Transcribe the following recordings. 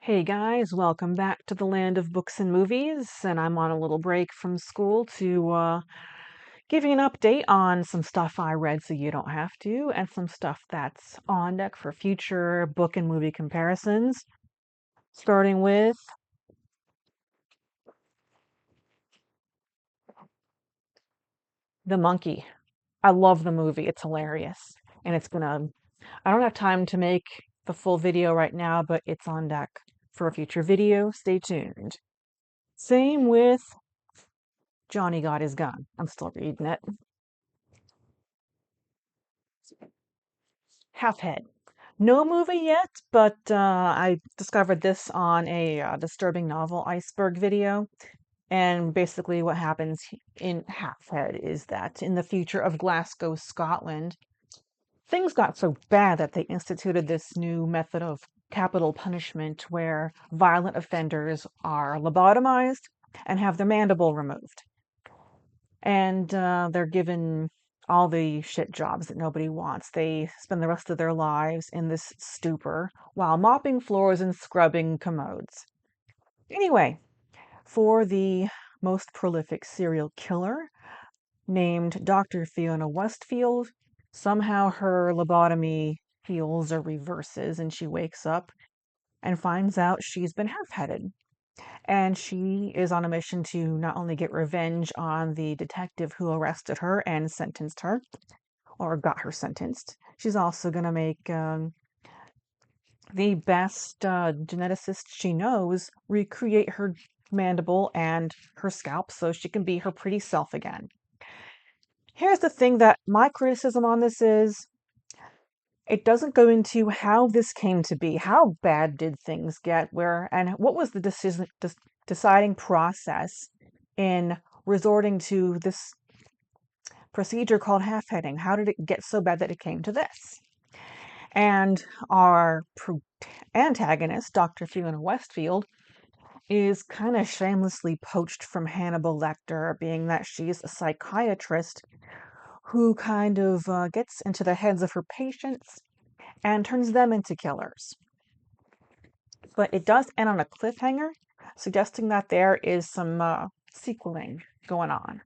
Hey guys, welcome back to the land of books and movies. And I'm on a little break from school to give you an update on some stuff I read so you don't have to, and some stuff that's on deck for future book and movie comparisons. Starting with The Monkey. I love the movie, it's hilarious. And I don't have time to make the full video right now, but it's on deck for a future video. Stay tuned. Same with Johnny Got His Gun. I'm still reading it. Halfhead. No movie yet, but I discovered this on a disturbing novel iceberg video. And basically, what happens in Halfhead is that in the future of Glasgow, Scotland, things got so bad that they instituted this new method of capital punishment where violent offenders are lobotomized and have their mandible removed. And they're given all the shit jobs that nobody wants. They spend the rest of their lives in this stupor while mopping floors and scrubbing commodes. Anyway, for the most prolific serial killer, named Dr. Fiona Westfield, somehow her lobotomy heals or reverses, and she wakes up and finds out she's been half-headed. And she is on a mission to not only get revenge on the detective who arrested her and sentenced her, or got her sentenced, she's also going to make the best geneticist she knows recreate her mandible and her scalp so she can be her pretty self again. Here's the thing that my criticism on this is it doesn't go into how this came to be. How bad did things get? And what was the deciding process in resorting to this procedure called half-heading? How did it get so bad that it came to this? And our antagonist, Dr. Fiona Westfield, is kind of shamelessly poached from Hannibal Lecter, being that she's a psychiatrist who kind of gets into the heads of her patients and turns them into killers. But it does end on a cliffhanger, suggesting that there is some sequeling going on.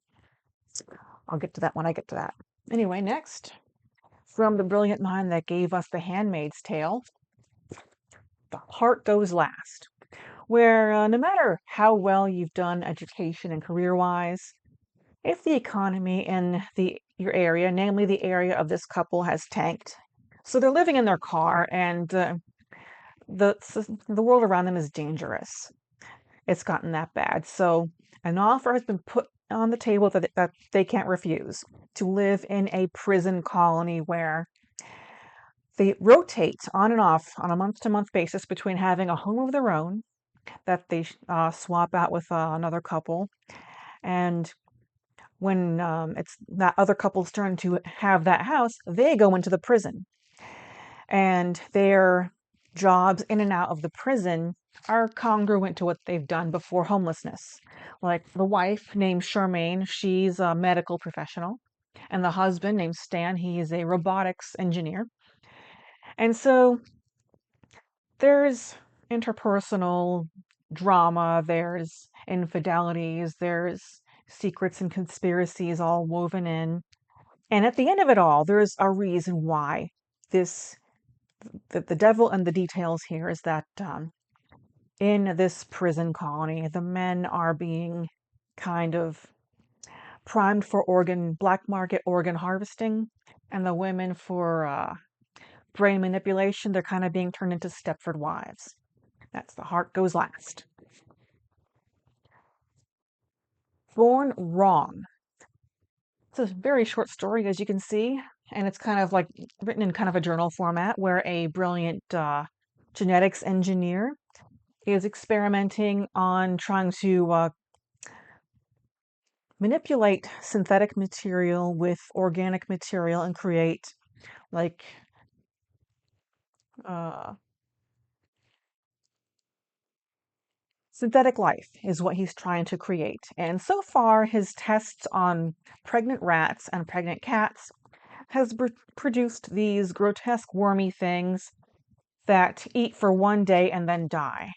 I'll get to that when I get to that. Anyway, next, from the brilliant mind that gave us The Handmaid's Tale, The Heart Goes Last, where no matter how well you've done education and career-wise, if the economy in your area, namely the area of this couple, has tanked, so they're living in their car and the world around them is dangerous. It's gotten that bad. So an offer has been put on the table that they can't refuse to live in a prison colony where they rotate on and off on a month-to-month basis between having a home of their own that they swap out with another couple, and when it's that other couple's turn to have that house, they go into the prison. And their jobs in and out of the prison are congruent to what they've done before homelessness. Like the wife named Charmaine, she's a medical professional, and the husband named Stan, he is a robotics engineer. And so there's interpersonal drama, there's infidelities, there's secrets and conspiracies all woven in. And at the end of it all, there's a reason why this the devil and the details here is that in this prison colony, the men are being kind of primed for black market organ harvesting, and the women for brain manipulation. They're kind of being turned into Stepford wives. That's The Heart Goes Last. Born Wrong. It's a very short story, as you can see, and it's kind of like written in kind of a journal format where a brilliant genetics engineer is experimenting on trying to manipulate synthetic material with organic material and create like uh, synthetic life is what he's trying to create. And so far, his tests on pregnant rats and pregnant cats has produced these grotesque wormy things that eat for one day and then die.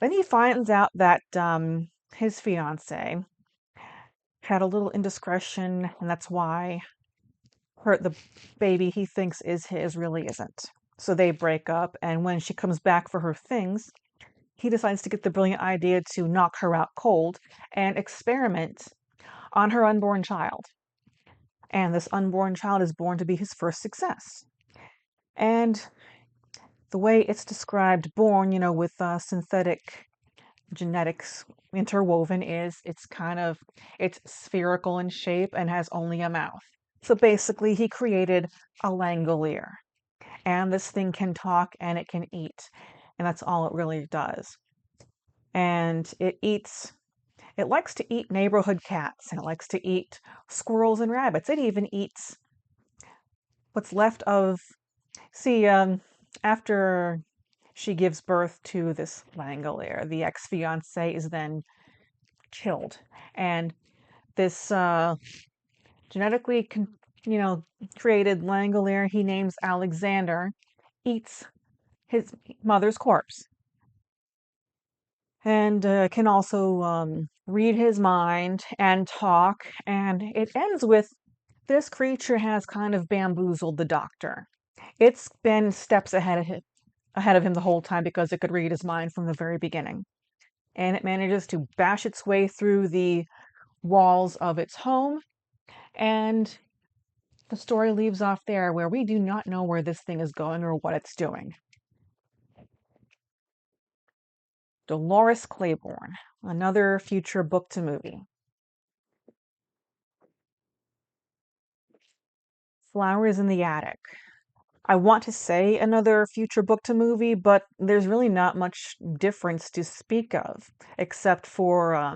Then he finds out that his fiance had a little indiscretion, and that's why the baby he thinks is his really isn't. So they break up, and when she comes back for her things, he decides to get the brilliant idea to knock her out cold and experiment on her unborn child. And this unborn child is born to be his first success. And the way it's described, born, with synthetic genetics interwoven, is it's spherical in shape and has only a mouth. So basically, he created a Langolier. And this thing can talk and it can eat. And that's all it really does. And it likes to eat neighborhood cats and it likes to eat squirrels and rabbits. It even eats what's left of, see, after she gives birth to this Langolier, the ex-fiance is then killed. And this genetically, created Langolier he names Alexander eats his mother's corpse and can also read his mind and talk. And it ends with this creature has kind of bamboozled the doctor. It's been steps ahead of him the whole time because it could read his mind from the very beginning. And it manages to bash its way through the walls of its home. And the story leaves off there where we do not know where this thing is going or what it's doing. Delores Claiborne, another future book to movie. Flowers in the Attic. I want to say another future book to movie, but there's really not much difference to speak of, except for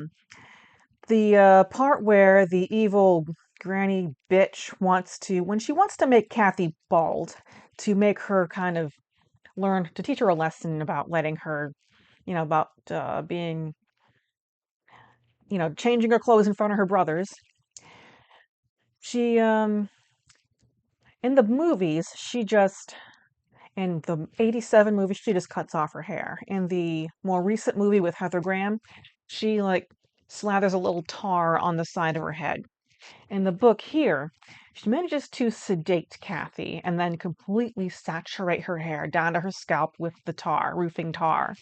the part where the evil granny bitch when she wants to make Kathy bald, to make her kind of to teach her a lesson about letting her, about being, changing her clothes in front of her brothers. She, in the movies, in the 87 movie, she just cuts off her hair. In the more recent movie with Heather Graham, she like slathers a little tar on the side of her head. In the book here, she manages to sedate Kathy and then completely saturate her hair down to her scalp with the roofing tar.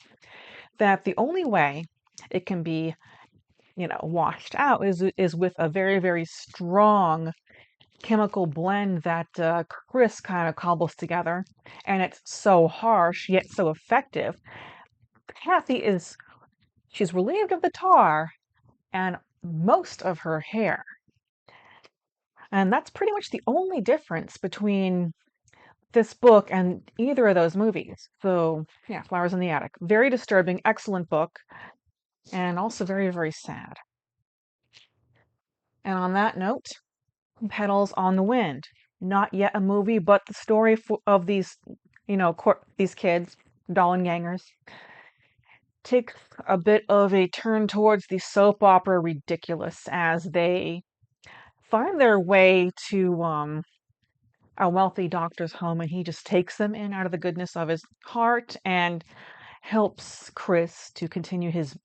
That the only way it can be, washed out is with a very, very strong chemical blend that Chris kind of cobbles together, and it's so harsh yet so effective. She's relieved of the tar and most of her hair. And that's pretty much the only difference between this book and either of those movies. So, yeah, Flowers in the Attic. Very disturbing, excellent book, and also very, very sad. And on that note, Petals on the Wind. Not yet a movie, but the story of these, these kids, Dollengangers, takes a bit of a turn towards the soap opera ridiculous as they find their way to a wealthy doctor's home, and he just takes them in out of the goodness of his heart and helps Chris to continue his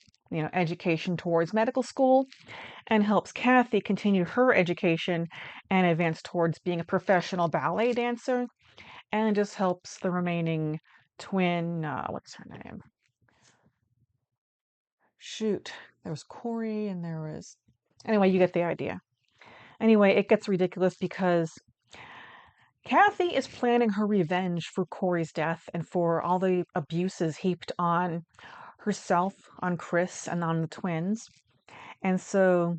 education towards medical school, and helps Kathy continue her education and advance towards being a professional ballet dancer, and just helps the remaining twin, what's her name? Shoot, there was Corey and there was, anyway, you get the idea. Anyway, it gets ridiculous because Kathy is planning her revenge for Corey's death and for all the abuses heaped on herself, on Chris, and on the twins. And so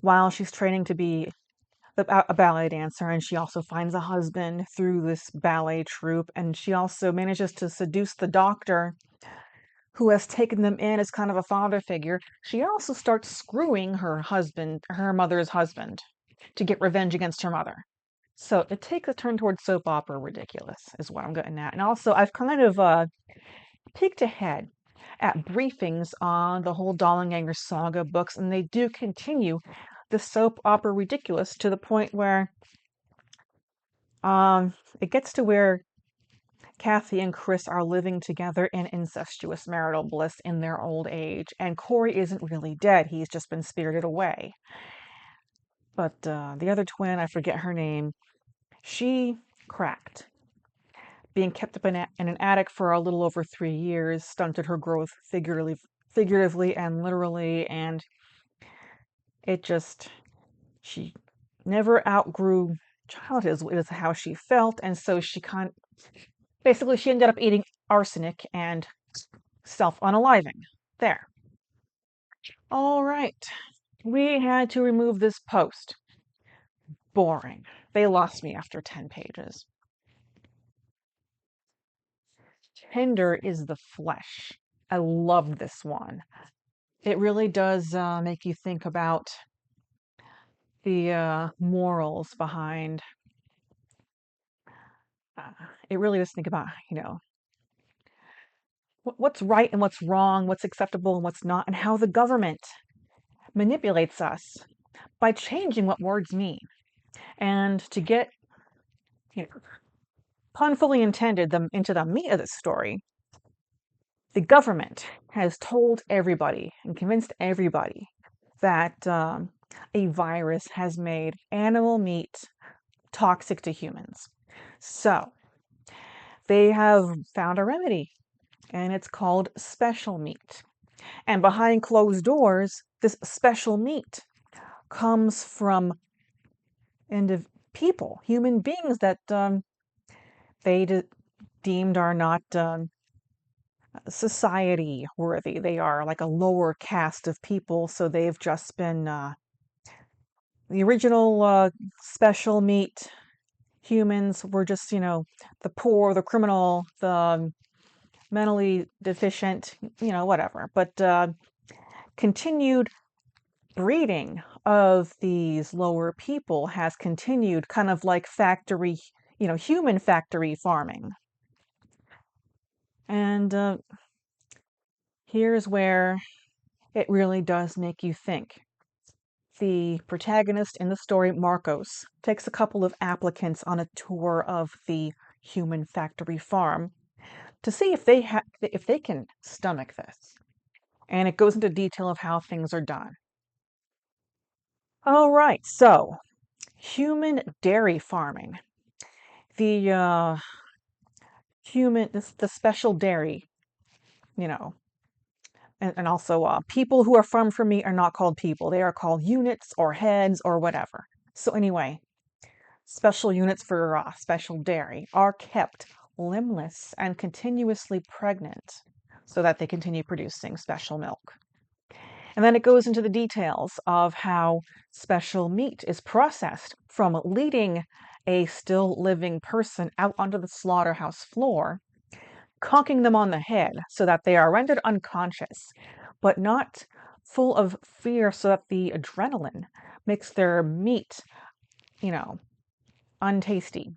while she's training to be a ballet dancer, and she also finds a husband through this ballet troupe, and she also manages to seduce the doctor who has taken them in as kind of a father figure, she also starts screwing her mother's husband, to get revenge against her mother. So it takes a turn towards soap opera ridiculous, is what I'm getting at. And also, I've kind of peeked ahead at briefings on the whole Dollenganger saga books, and they do continue the soap opera ridiculous to the point where it gets to where Kathy and Chris are living together in incestuous marital bliss in their old age, and Corey isn't really dead. He's just been spirited away. But the other twin, I forget her name, she cracked. Being kept up in an attic for a little over 3 years stunted her growth figuratively and literally, and she never outgrew childhood is how she felt, and so basically she ended up eating arsenic and self-unaliving. There. All right. We had to remove this post. Boring. They lost me after 10 pages. Tender is the flesh. I love this one. It really does make you think about the morals behind. Uh, it really does think about, what's right and what's wrong, what's acceptable and what's not, and how the government manipulates us by changing what words mean. And to get, pun fully intended, them into the meat of the story, the government has told everybody and convinced everybody that a virus has made animal meat toxic to humans. So they have found a remedy, and it's called special meat. And behind closed doors, this special meat comes from people, human beings that deemed are not society worthy. They are like a lower caste of people, so they've just been the original special meat humans were just, the poor, the criminal, the mentally deficient, whatever. But continued breeding of these lower people has continued, kind of like factory, human factory farming. And here's where it really does make you think. The protagonist in the story, Marcos, takes a couple of applicants on a tour of the human factory farm to see if they can stomach this. And it goes into detail of how things are done. All right, so human dairy farming. The the special dairy, you know, and also people who are farmed for meat are not called people. They are called units or heads or whatever. So anyway, special units for special dairy are kept limbless and continuously pregnant so that they continue producing special milk. And then it goes into the details of how special meat is processed from leading a still living person out onto the slaughterhouse floor, conking them on the head so that they are rendered unconscious, but not full of fear so that the adrenaline makes their meat, untasty.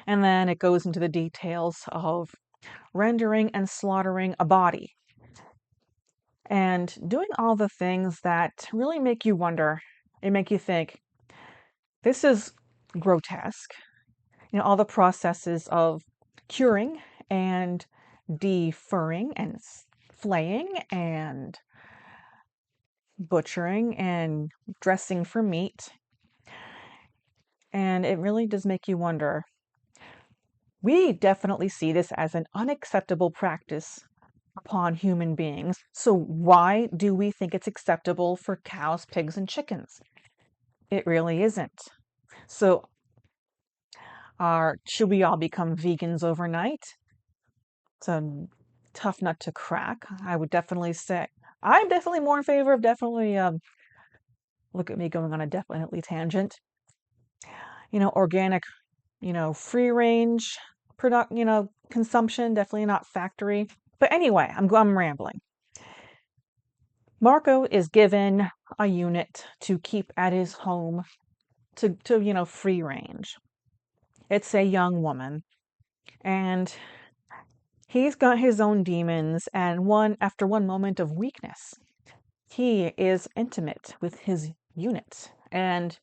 And then it goes into the details of rendering and slaughtering a body and doing all the things that really make you wonder and make you think, this is grotesque. All the processes of curing and defurring and flaying and butchering and dressing for meat. And it really does make you wonder. We definitely see this as an unacceptable practice upon human beings. So why do we think it's acceptable for cows, pigs, and chickens? It really isn't. So should we all become vegans overnight? It's a tough nut to crack. I would definitely say I'm definitely more in favor of look at me going on a definitely tangent. Organic, free range product, consumption, definitely not factory. But anyway, I'm rambling. Marco is given a unit to keep at his home to free range. It's a young woman, and he's got his own demons, and after one moment of weakness, he is intimate with his unit. And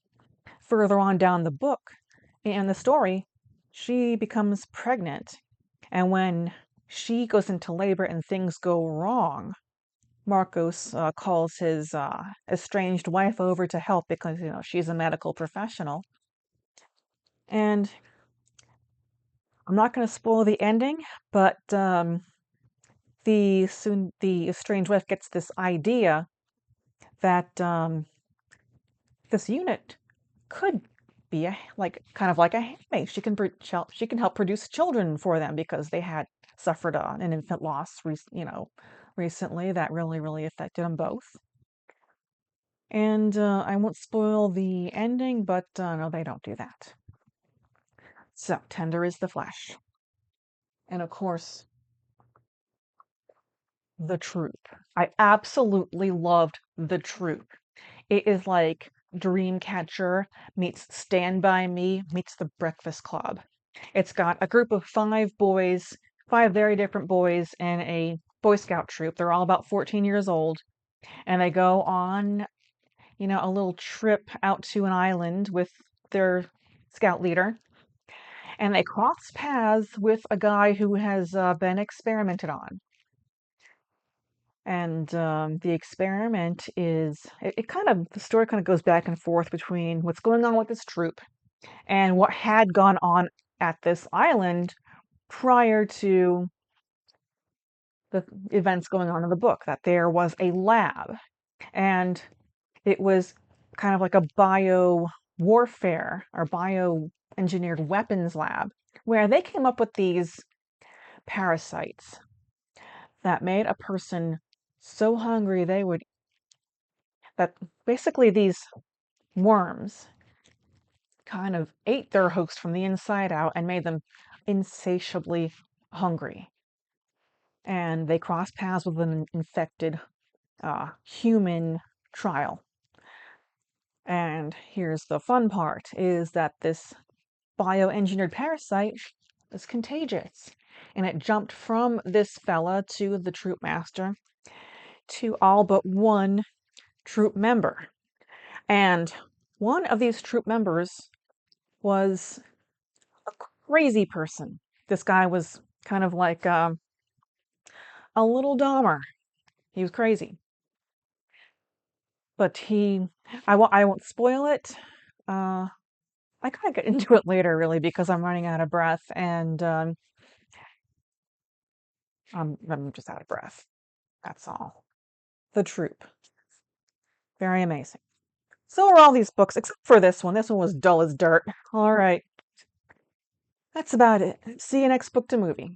further on down the book, in the story, she becomes pregnant And when she goes into labor and things go wrong, Marcos calls his estranged wife over to help because, she's a medical professional. And I'm not going to spoil the ending, but the estranged wife gets this idea that this unit could be kind of like a handmaid. She can help produce children for them because they had suffered an infant loss, recently that really affected them both. And I won't spoil the ending, but no, they don't do that. So tender is the flesh, and of course the troop. I absolutely loved the troop. It is like Dreamcatcher meets Stand By Me meets The Breakfast Club. It's got a group of five very different boys in a Boy Scout troop. They're all about 14 years old, and they go on, a little trip out to an island with their scout leader, and they cross paths with a guy who has been experimented on. And the experiment is, the story kind of goes back and forth between what's going on with this troop and what had gone on at this island prior to the events going on in the book, that there was a lab, and it was kind of like a bio warfare or bioengineered weapons lab where they came up with these parasites that made a person so hungry that basically these worms kind of ate their host from the inside out and made them insatiably hungry. And they crossed paths with an infected human trial. And here's the fun part, is that this bioengineered parasite is contagious. And it jumped from this fella to the troop master to all but one troop member. And one of these troop members was a crazy person. This guy was kind of like a little Dahmer. He was crazy. But I won't spoil it. Uh, I kind of get into it later, really, because I'm running out of breath, and I'm just out of breath. That's all. The Troop. Very amazing. So are all these books, except for this one. This one was dull as dirt. All right. That's about it. See you next book to movie.